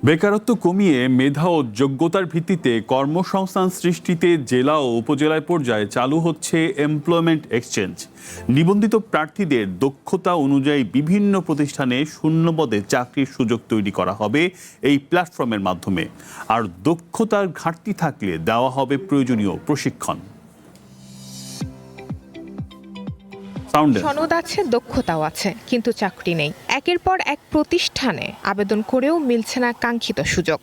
বেকারত্ব কমিয়ে মেধা ও যোগ্যতার ভিত্তিতে কর্মসংস্থান সৃষ্টিতে জেলা ও উপজেলা পর্যায়ে চালু হচ্ছে এমপ্লয়মেন্ট এক্সচেঞ্জ। নিবন্ধিত প্রার্থীদের দক্ষতা অনুযায়ী বিভিন্ন প্রতিষ্ঠানে শূন্যপদে চাকরির সুযোগ তৈরি করা হবে এই প্ল্যাটফর্মের মাধ্যমে। আর দক্ষতার ঘাটতি থাকলে দেওয়া হবে প্রয়োজনীয় প্রশিক্ষণ। সনদ আছে, দক্ষতাও আছে, কিন্তু চাকরি নেই। একের পর এক প্রতিষ্ঠানে আবেদন করেও মিলছে না কাঙ্ক্ষিত সুযোগ।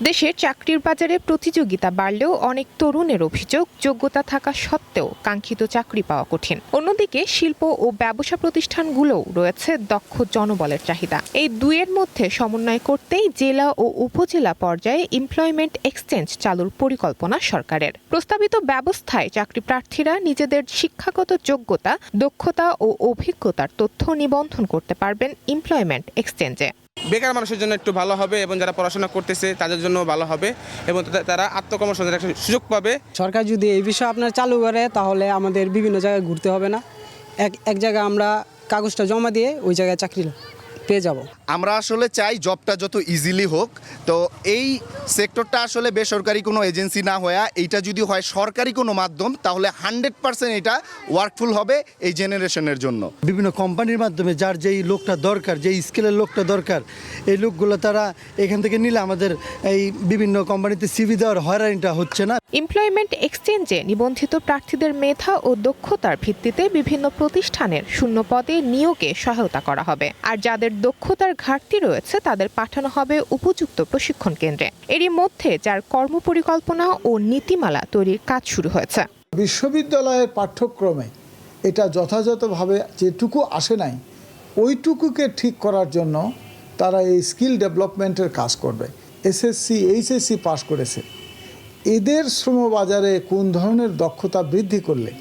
দেশের চাকরির বাজারে প্রতিযোগিতা বাড়লেও অনেক তরুণের অভিযোগ, যোগ্যতা থাকা সত্ত্বেও কাঙ্ক্ষিত চাকরি পাওয়া কঠিন। অন্যদিকে শিল্প ও ব্যবসা প্রতিষ্ঠানগুলোও রয়েছে দক্ষ জনবলের চাহিদা। এই দুইয়ের মধ্যে সমন্বয় করতেই জেলা ও উপজেলা পর্যায়ে এমপ্লয়মেন্ট এক্সচেঞ্জ চালুর পরিকল্পনা সরকারের। প্রস্তাবিত ব্যবস্থায় চাকরি প্রার্থীরা নিজেদের শিক্ষাগত যোগ্যতা, দক্ষতা ও অভিজ্ঞতার তথ্য নিবন্ধন করতে পারবেন এমপ্লয়মেন্ট এক্সচেঞ্জে। বেকার মানুষের জন্য একটু ভালো হবে এবং যারা পড়াশোনা করতেছে তাদের জন্য ভালো হবে এবং তারা আত্মকর্মসংস্থানের একটা সুযোগ পাবে। সরকার যদি এই বিষয়ে আপনার চালু করে তাহলে আমাদের বিভিন্ন জায়গায় ঘুরতে হবে না। এক জায়গায় আমরা কাগজটা জমা দিয়ে ওই জায়গায় চাকরি পেয়ে যাব। আমরা আসলে চাই জবটা যত ইজিলি হোক। তো এই সেক্টরটা আসলে বেসরকারি কোনো এজেন্সি না হয়ে এইটা যদি হয় সরকারি কোনো মাধ্যম, তাহলে 100% এটা ওয়ার্কফুল হবে এই জেনারেশনের জন্য। বিভিন্ন কোম্পানির মাধ্যমে যার যেই লোকটা দরকার, যেই স্কিলের লোকটা দরকার, এই লোকগুলো তারা এখান থেকে নিলে আমাদের এই বিভিন্ন কোম্পানিতে সিভি দেওয়ার হয়রানিটা হচ্ছে না। এমপ্লয়মেন্ট এক্সচেঞ্জে নিবন্ধিত প্রার্থীদের মেধা ও দক্ষতার ভিত্তিতে বিভিন্ন প্রতিষ্ঠানের শূন্য পদে নিয়োগে সহায়তা করা হবে। আর যাদের দক্ষতার ঘাটতি রয়েছে তাদের পাঠানো হবে উপযুক্ত প্রশিক্ষণ কেন্দ্রে। এরই মধ্যে যার কর্মপরিকল্পনা ও নীতিমালা তৈরির কাজ শুরু হয়েছে। বিশ্ববিদ্যালয়ের পাঠ্যক্রমে এটা যথাযথভাবে যেটুকু আসে নাই ওইটুকুকে ঠিক করার জন্য তারা এই স্কিল ডেভেলপমেন্টের কাজ করবে। এসএসসি, এইচএসসি পাস করেছে, এদের শ্রমবাজারে কোন ধরনের দক্ষতা বৃদ্ধি করলে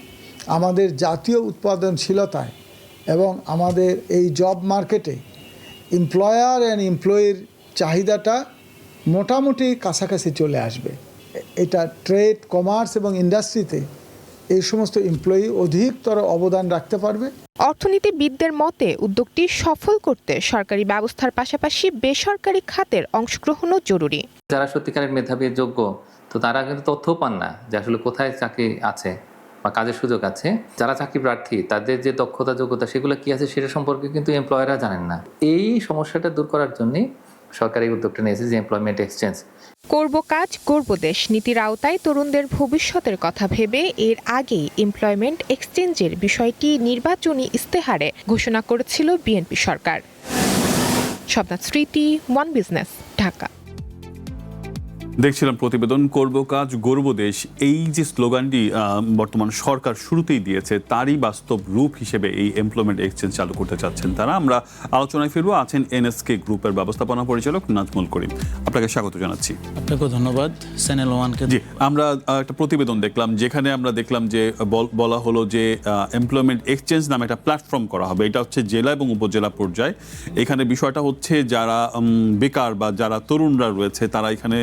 আমাদের জাতীয় উৎপাদনশীলতায় এবং আমাদের এই জব মার্কেটে এমপ্লয়ার অ্যান্ড এমপ্লয়ির চাহিদাটা মোটামুটি কাছাকাছি চলে আসবে। এটা ট্রেড, কমার্স এবং ইন্ডাস্ট্রিতে এই সমস্ত এমপ্লয়ি অধিকতর অবদান রাখতে পারবে। অর্থনীতিবিদদের মতে উদ্যোগটি সফল করতে সরকারি ব্যবস্থার পাশাপাশি বেসরকারি খাতের অংশগ্রহণও জরুরি। যারা সত্যিকারের মেধাবী যোগ্য, তো তারা কিন্তু তথ্য পান না যে আসলে কোথায় চাকরি আছে বা কাজের সুযোগ আছে। যারা চাকরি প্রার্থী তাদের যে দক্ষতা, যোগ্যতা সেগুলো কি আছে সেটা সম্পর্কে কিন্তু এমপ্লয়াররা জানেন না। এই সমস্যাটা দূর করার জন্যই সরকারি উদ্যোগটা নিয়েছে যে এমপ্লয়মেন্ট এক্সচেঞ্জ। করব কাজ, করব দেশ নীতির আওতায় তরুণদের ভবিষ্যতের কথা ভেবে এর আগেই এমপ্লয়মেন্ট এক্সচেঞ্জের বিষয়টি নির্বাচনী ইস্তেহারে ঘোষণা করেছিল বিএনপি সরকার। শবনাথ স্মৃতি, ওয়ান বিজনেস, ঢাকা। দেখছিলাম প্রতিবেদন করব কাজ গর্ব দেশ। এই যে স্লোগানটি বর্তমান সরকার শুরুতেই দিয়েছে তারই বাস্তব রূপ হিসেবে এই এমপ্লয়মেন্ট এক্সচেঞ্জ চালু করতে চাচ্ছেন তারা। আমরা আলোচনায় ফিরবো। আছেন এনএসকে গ্রুপের ব্যবস্থাপনা পরিচালক নাজমুল করিম, আপনাকে স্বাগত জানাচ্ছি। আপনাকে ধন্যবাদ চ্যানেল ওয়ানকে। জি, আমরা একটা প্রতিবেদন দেখলাম যেখানে আমরা দেখলাম যে বলা হলো যে এমপ্লয়মেন্ট এক্সচেঞ্জ নামে একটা প্ল্যাটফর্ম করা হবে। এটা হচ্ছে জেলা এবং উপজেলা পর্যায়ে। এখানে বিষয়টা হচ্ছে যারা বেকার বা যারা তরুণরা রয়েছে তারা এখানে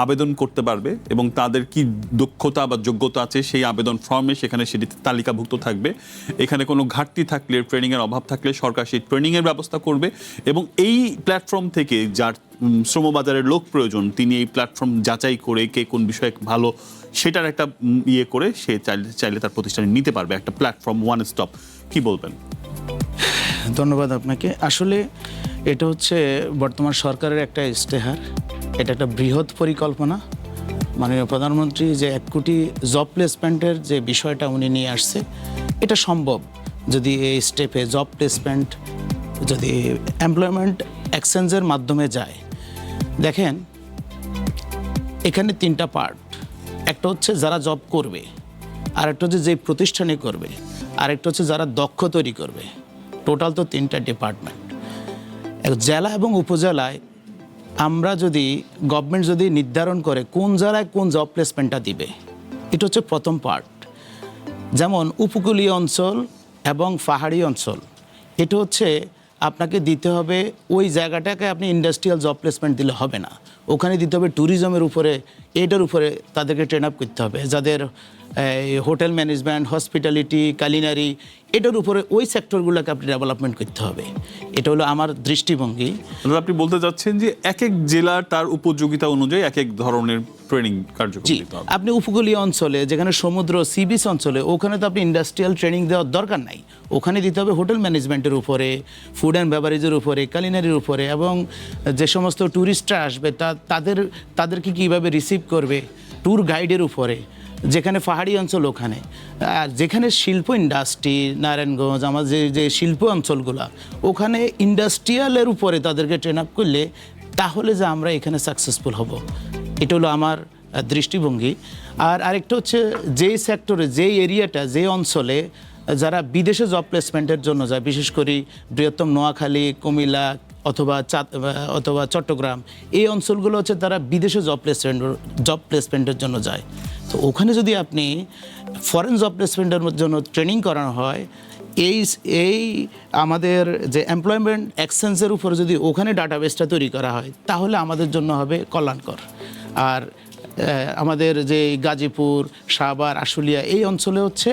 আবেদন করতে পারবে এবং তাদের কি দক্ষতা বা যোগ্যতা আছে সেই আবেদন ফর্মে সেখানে সেটি তালিকাভুক্ত থাকবে। এখানে কোনো ঘাটতি থাকলে, ট্রেনিংয়ের অভাব থাকলে সরকার সেই ট্রেনিংয়ের ব্যবস্থা করবে এবং এই প্ল্যাটফর্ম থেকে যার শ্রমবাজারের লোক প্রয়োজন তিনি এই প্ল্যাটফর্ম যাচাই করে কে কোন বিষয়ে ভালো সেটার একটা ইয়ে করে সে চাইলে তার প্রতিষ্ঠানে নিতে পারবে। একটা প্ল্যাটফর্ম, ওয়ান স্টপ। কি বলবেন? ধন্যবাদ আপনাকে। আসলে এটা হচ্ছে বর্তমান সরকারের একটা ইশতেহার, এটা একটা বৃহৎ পরিকল্পনা। মাননীয় প্রধানমন্ত্রী যে 1 কোটি জব প্লেসমেন্টের যে বিষয়টা উনি নিয়ে আসছে, এটা সম্ভব যদি এই স্টেপে জব প্লেসমেন্ট যদি এমপ্লয়মেন্ট এক্সচেঞ্জের মাধ্যমে যায়। দেখেন এখানে 3টা পার্ট। একটা হচ্ছে যারা জব করবে, আরেকটা হচ্ছে যে প্রতিষ্ঠানে করবে, আরেকটা হচ্ছে যারা দক্ষ তৈরি করবে। টোটাল তো 3টা ডিপার্টমেন্ট। জেলা এবং উপজেলায় আমরা যদি গভর্নমেন্ট যদি নির্ধারণ করে কোন জেলায় কোন জব প্লেসমেন্টটা দিবে, এটা হচ্ছে প্রথম পার্ট। যেমন উপকূলীয় অঞ্চল এবং পাহাড়ি অঞ্চল, এটা হচ্ছে আপনাকে দিতে হবে ওই জায়গাটাকে আপনি ইন্ডাস্ট্রিয়াল জব প্লেসমেন্ট দিলে হবে না, ওখানে দিতে হবে ট্যুরিজমের উপরে এটার উপরে তাদেরকে ট্রেন আপ করতে হবে। যাদের হোটেল ম্যানেজমেন্ট, হসপিটালিটি, কালিনারি, এটার উপরে ওই সেক্টরগুলোকে আপনি ডেভেলপমেন্ট করতে হবে। এটা হলো আমার দৃষ্টিভঙ্গি। আপনি বলতে চাচ্ছেন যে এক এক জেলার তার উপযোগিতা অনুযায়ী এক এক ধরনের ট্রেনিং কার্যক্রম জি, দিতে হবে। আপনি উপকূলীয় অঞ্চলে যেখানে সমুদ্র, সি বিচ অঞ্চলে, ওখানে তো আপনি ইন্ডাস্ট্রিয়াল ট্রেনিং দেওয়ার দরকার নাই। ওখানে দিতে হবে হোটেল ম্যানেজমেন্টের উপরে, ফুড অ্যান্ড বেভারেজের উপরে, কালিনারির উপরে, এবং যে সমস্ত ট্যুরিস্টরা আসবে তাদেরকে কীভাবে রিসিভ করবে, ট্যুর গাইডের উপরে, যেখানে পাহাড়ি অঞ্চল ওখানে, আর যেখানে শিল্প ইন্ডাস্ট্রি, নারায়ণগঞ্জ, আমার যে শিল্প অঞ্চলগুলো, ওখানে ইন্ডাস্ট্রিয়ালের উপরে তাদেরকে ট্রেন আপ করলে তাহলে যে আমরা এখানে সাকসেসফুল হব, এটা হলো আমার দৃষ্টিভঙ্গি। আর আরেকটা হচ্ছে যেই সেক্টরে, যেই এরিয়াটা, যে অঞ্চলে যারা বিদেশে জব প্লেসমেন্টের জন্য যায়, বিশেষ করে বৃহত্তম নোয়াখালী, কুমিল্লা অথবা চট্টগ্রাম, এই অঞ্চলগুলো হচ্ছে তারা বিদেশে জব প্লেসমেন্টের জন্য যায়। তো ওখানে যদি আপনি ফরেন জব প্লেসমেন্টের জন্য ট্রেনিং করানো হয়, এই আমাদের যে এমপ্লয়মেন্ট এক্সচেঞ্জের উপর যদি ওখানে ডাটাবেসটা তৈরি করা হয়, তাহলে আমাদের জন্য হবে কল্যাণকর। আর আমাদের যে গাজীপুর, সাভার, আশুলিয়া, এই অঞ্চলে হচ্ছে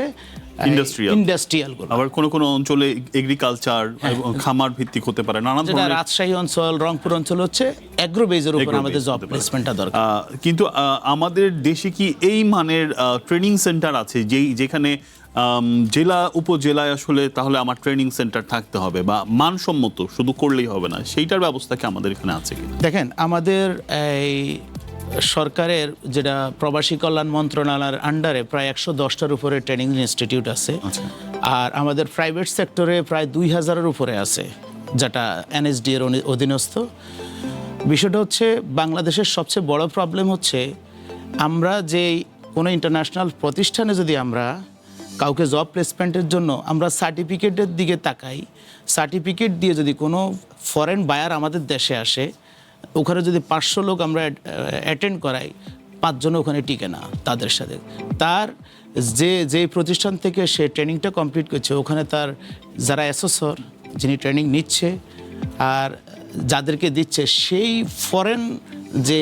ইন্ডাস্ট্রিয়াল, আবার কোন অঞ্চলে এগ্রিকালচার এবং খামার ভিত্তিক হতে পারে, নানা ধরনের। রাজশাহী অঞ্চল, রংপুর অঞ্চল হচ্ছে অ্যাগ্রো বেজের উপর আমাদের জব প্লেসমেন্টটা দরকার। কিন্তু আমাদের দেশে কি এই মানের ট্রেনিং সেন্টার আছে যেখানে জেলা উপজেলায় আসলে তাহলে আমার ট্রেনিং সেন্টার থাকতে হবে, বা মানসম্মত শুধু করলেই হবে না, সেইটার ব্যবস্থা কি আমাদের এখানে আছে কি? দেখেন, আমাদের এই সরকারের যেটা প্রবাসী কল্যাণ মন্ত্রণালয়ের আন্ডারে প্রায় 110টার উপরে ট্রেনিং ইনস্টিটিউট আছে। আর আমাদের প্রাইভেট সেক্টরে প্রায় 2000-এর উপরে আছে, যেটা এনএসডি এর অধীনস্থ। বিষয়টা হচ্ছে, বাংলাদেশের সবচেয়ে বড় প্রবলেম হচ্ছে, আমরা যে কোনো ইন্টারন্যাশনাল প্রতিষ্ঠানে যদি আমরা কাউকে জব প্লেসমেন্টের জন্য আমরা সার্টিফিকেটের দিকে তাকাই, সার্টিফিকেট দিয়ে যদি কোনো ফরেন বায়ার আমাদের দেশে আসে, ওখানে যদি 500 লোক আমরা অ্যাটেন্ড করাই, 5 জন ওখানে টিকে না তাদের সাথে। তার যে প্রতিষ্ঠান থেকে সে ট্রেনিংটা কমপ্লিট করছে, ওখানে তার যারা অ্যাসেসর, যিনি ট্রেনিং নিচ্ছে আর যাদেরকে দিচ্ছে, সেই ফরেন যে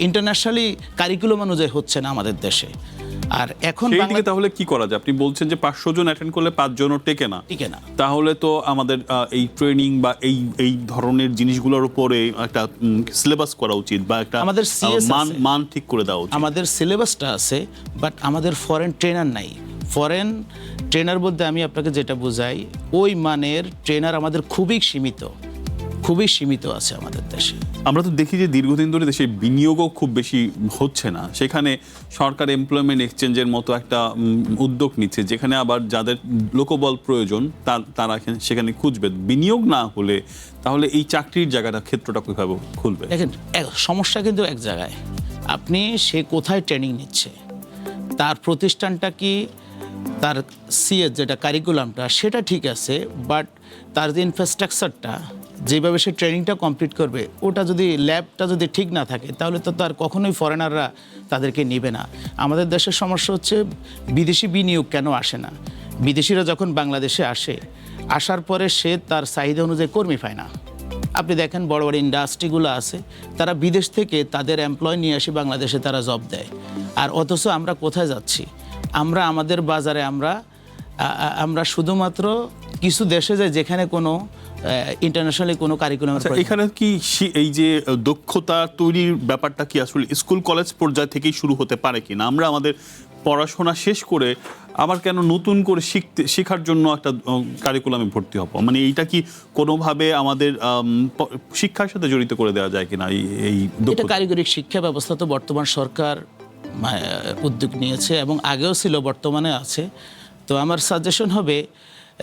ইন্টারন্যাশনালি কারিকুলাম অনুযায়ী হচ্ছে না আমাদের দেশে। আর এখন তাহলে কি করা যায়? আপনি বলছেন যে 500 জন অ্যাটেন্ড করলে 5 জনও টেকে না, তাহলে তো আমাদের এই ট্রেনিং বা এই ধরনের জিনিসগুলোর উপরে একটা সিলেবাস করা উচিত, বা একটা আমাদের মান ঠিক করে দেওয়া উচিত। আমাদের সিলেবাসটা আছে, বাট আমাদের ফরেন ট্রেনার নাই। ফরেন ট্রেনার বলতে আমি আপনাকে যেটা বোঝাই, ওই মানের ট্রেনার আমাদের খুবই সীমিত আছে আমাদের দেশে। আমরা তো দেখি যে দীর্ঘদিন ধরে দেশে বিনিয়োগও খুব বেশি হচ্ছে না, সেখানে সরকার এমপ্লয়মেন্ট এক্সচেঞ্জের মতো একটা উদ্যোগ নিচ্ছে, যেখানে আবার যাদের লোকবল প্রয়োজন তারা সেখানে খুঁজবে। বিনিয়োগ না হলে তাহলে এই চাকরির জায়গাটা, ক্ষেত্রটা কিভাবে খুলবে? দেখেন, সমস্যা কিন্তু এক জায়গায়, আপনি সে কোথায় ট্রেনিং নিচ্ছে, তার প্রতিষ্ঠানটা কি, তার সিএস যেটা কারিকুলামটা সেটা ঠিক আছে, বাট তার যে ইনফ্রাস্ট্রাকচারটা, যেভাবে সে ট্রেনিংটা কমপ্লিট করবে, ওটা যদি ল্যাবটা যদি ঠিক না থাকে, তাহলে তো তার কখনোই ফরেনাররা তাদেরকে নেবে না। আমাদের দেশের সমস্যা হচ্ছে, বিদেশি বিনিয়োগ কেন আসে না? বিদেশিরা যখন বাংলাদেশে আসার পরে সে তার চাহিদা অনুযায়ী কর্মী পায় না। আপনি দেখেন, বড় বড় ইন্ডাস্ট্রিগুলো আছে, তারা বিদেশ থেকে তাদের এমপ্লয় নিয়ে আসে বাংলাদেশে, তারা জব দেয়। আর অথচ আমরা কোথায় যাচ্ছি? আমরা আমাদের বাজারে আমরা শুধুমাত্র কিছু দেশে যাই যেখানে কোনো ইন্টারন্যাশনালি কোনো কারিকুলাম। এখানে কি এই যে দক্ষতা তৈরির ব্যাপারটা কি আসলে স্কুল কলেজ পর্যায় থেকেই শুরু হতে পারে কিনা? আমরা আমাদের পড়াশোনা শেষ করে আবার কেন নতুন করে শেখার জন্য একটা কারিকুলামে ভর্তি হব? মানে এইটা কি কোনোভাবে আমাদের শিক্ষার সাথে জড়িত করে দেওয়া যায় কিনা? এই কারিগরি শিক্ষা ব্যবস্থা তো বর্তমান সরকার উদ্যোগ নিয়েছে, এবং আগেও ছিল, বর্তমানে আছে। তো আমার সাজেশন হবে,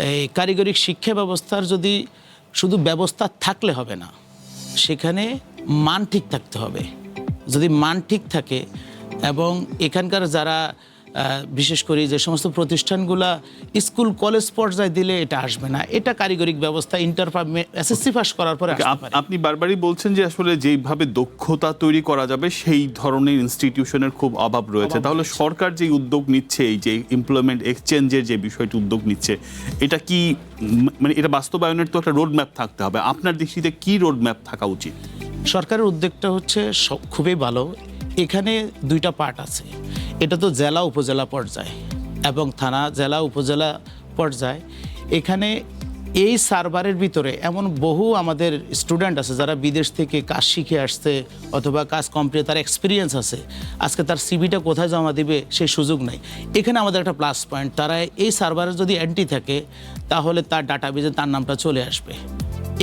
এই কারিগরি শিক্ষা ব্যবস্থার যদি শুধু ব্যবস্থা থাকলে হবে না, সেখানে মান ঠিক থাকতে হবে। যদি মান ঠিক থাকে, এবং এখানকার যারা বিশেষ করে যে সমস্ত প্রতিষ্ঠানগুলা স্কুল কলেজ পর্যায়ে দিলে এটা আসবে না, এটা কারিগরিক ব্যবস্থা এসএসসি পাস করার পরে আসতে পারে। আপনি বারবারই বলছেন যে আসলে যেভাবে দক্ষতা তৈরি করা যাবে সেই ধরনের ইনস্টিটিউশনের খুব অভাব রয়েছে। তাহলে সরকার যে উদ্যোগ নিচ্ছে, এই যে এমপ্লয়মেন্ট এক্সচেঞ্জের যে বিষয়টি উদ্যোগ নিচ্ছে, এটা কি মানে এটা বাস্তবায়নের তো একটা রোড ম্যাপ থাকতে হবে। আপনার দৃষ্টিতে কি রোড ম্যাপ থাকা উচিত? সরকারের উদ্যোগটা হচ্ছে খুবই ভালো, এখানে দুইটা পার্ট আছে, এটা তো জেলা উপজেলা পর্যায়ে এবং থানা জেলা উপজেলা পর্যায়ে। এখানে এই সার্ভারের ভিতরে এমন বহু আমাদের স্টুডেন্ট আছে যারা বিদেশ থেকে কাজ শিখে আসছে অথবা কাজ কমপ্লিট, তার এক্সপিরিয়েন্স আছে, আজকে তার সিভিটা কোথায় জমা দিবে সেই সুযোগ নাই। এখানে আমাদের একটা প্লাস পয়েন্ট, তারা এই সার্ভারে যদি এন্ট্রি থাকে তাহলে তার ডাটাবেজে তার নামটা চলে আসবে,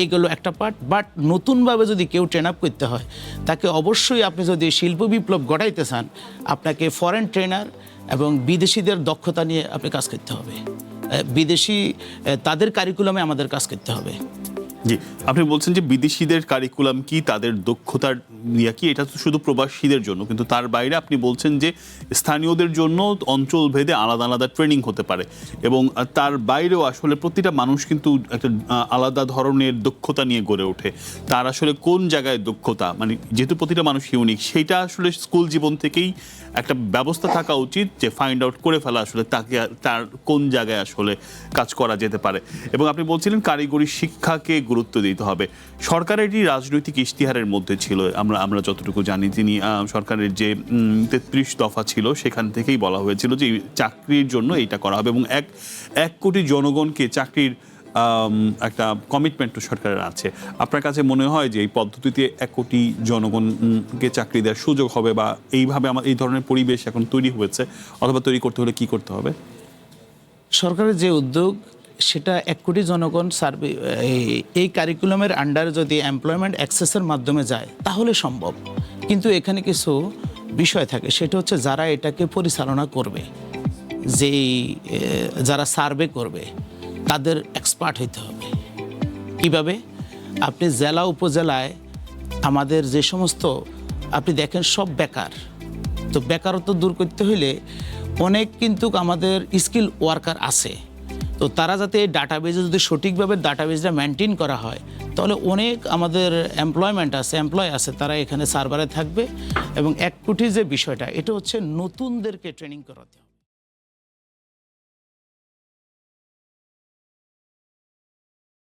এগুলো একটা পার্ট। বাট নতুনভাবে যদি কেউ ট্রেন আপ করতে হয় তাকে অবশ্যই, আপনি যদি শিল্প বিপ্লব ঘটাইতে চান, আপনাকে ফরেন ট্রেনার এবং বিদেশিদের দক্ষতা নিয়ে আপনি কাজ করতে হবে, বিদেশি তাদের কারিকুলামে আমাদের কাজ করতে হবে। জি, আপনি বলছেন যে বিদেশিদের কারিকুলাম কি, তাদের দক্ষতার নিয়ে কি, এটা তো শুধু প্রবাসীদের জন্য, কিন্তু তার বাইরে আপনি বলছেন যে স্থানীয়দের জন্য অঞ্চল ভেদে আলাদা আলাদা ট্রেনিং হতে পারে, এবং তার বাইরেও আসলে প্রতিটা মানুষ কিন্তু একটা আলাদা ধরনের দক্ষতা নিয়ে গড়ে ওঠে। তার আসলে কোন জায়গায় দক্ষতা, মানে যেহেতু প্রতিটা মানুষ ইউনিক, সেইটা আসলে স্কুল জীবন থেকেই একটা ব্যবস্থা থাকা উচিত যে ফাইন্ড আউট করে ফেলা আসলে তাকে তার কোন জায়গায় আসলে কাজ করা যেতে পারে। এবং আপনি বলছিলেন কারিগরি শিক্ষাকে গুরুত্ব দিতে হবে। সরকারের এটি রাজনৈতিক ইশতেহারের মধ্যে ছিল, আমরা যতটুকু জানি, তিনি সরকারের যে 33 দফা ছিল সেখান থেকেই বলা হয়েছিল যে চাকরির জন্য এইটা করা হবে, এবং এক কোটি জনগণকে চাকরির একটা কমিটমেন্ট সরকারের আছে। আপনার কাছে মনে হয় যে এই পদ্ধতিতে 1 কোটি জনগণকে চাকরি দেওয়ার সুযোগ হবে, বা এইভাবে আমার এই ধরনের পরিবেশ এখন তৈরি হয়েছে, অথবা তৈরি করতে হলে কি করতে হবে? সরকারের যে উদ্যোগ, সেটা 1 কোটি জনগণ সার্ভে এই কারিকুলামের আন্ডারে যদি এমপ্লয়মেন্ট অ্যাক্সেসের মাধ্যমে যায় তাহলে সম্ভব। কিন্তু এখানে কিছু বিষয় থাকে, সেটা হচ্ছে যারা এটাকে পরিচালনা করবে, যারা সার্ভে করবে, তাদের এক্সপার্ট হইতে হবে। কিভাবে? আপনি জেলা উপজেলায় আমাদের যে সমস্ত, আপনি দেখেন সব বেকার, তো বেকারত্ব দূর করতে হইলে অনেক কিন্তু আমাদের স্কিল ওয়ার্কার আছে, তো তারা যাতে এই ডাটাবেজে যদি সঠিকভাবে ডাটাবেজটা মেনটেন করা হয় তাহলে অনেক আমাদের এমপ্লয় আছে, তারা এখানে সার্ভারে থাকবে। এবং 1 কোটি যে বিষয়টা, এটা হচ্ছে নতুনদেরকে ট্রেনিং করাতে হবে।